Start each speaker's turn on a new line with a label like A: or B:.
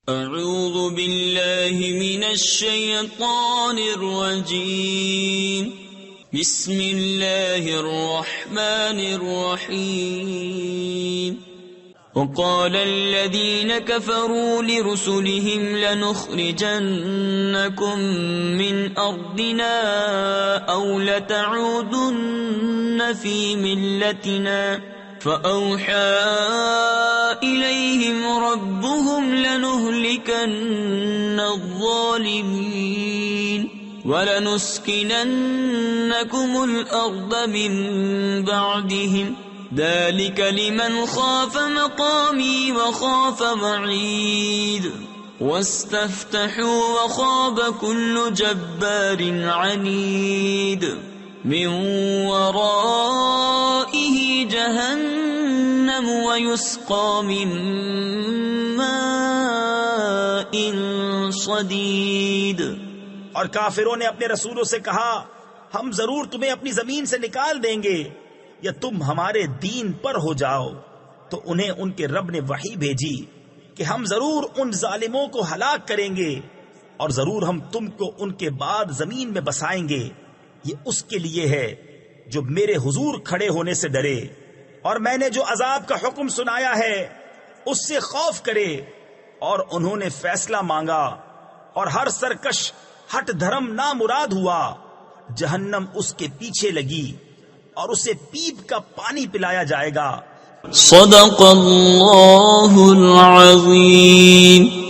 A: اعوذ باللہ من الشیطان الرجیم بسم اللہ الرحمن الرحیم وقال الذين كفروا لرسلهم لنخرجنكم من أرضنا أو لتعودن في ملتنا فأوحى إليهم ربهم لنهلكن الظالمين ولنسكننكم الأرض من بعدهم ذلك لمن خاف مقامي وخاف وعيد واستفتحوا وخاب كل جبار عنيد من ورائه جهنم ويسقى من ماء صديد۔
B: اور کافروں نے اپنے رسولوں سے کہا ہم ضرور تمہیں اپنی زمین سے نکال دیں گے یا تم ہمارے دین پر ہو جاؤ، تو انہیں ان کے رب نے وحی بھیجی کہ ہم ضرور ان ظالموں کو ہلاک کریں گے اور ضرور ہم تم کو ان کے بعد زمین میں بسائیں گے۔ یہ اس کے لیے ہے جو میرے حضور کھڑے ہونے سے ڈرے اور میں نے جو عذاب کا حکم سنایا ہے اس سے خوف کرے۔ اور انہوں نے فیصلہ مانگا اور ہر سرکش ہٹ دھرم نامراد ہوا، جہنم اس کے پیچھے لگی اور اسے پیپ کا پانی پلایا جائے گا۔
A: صدق اللہ العظیم۔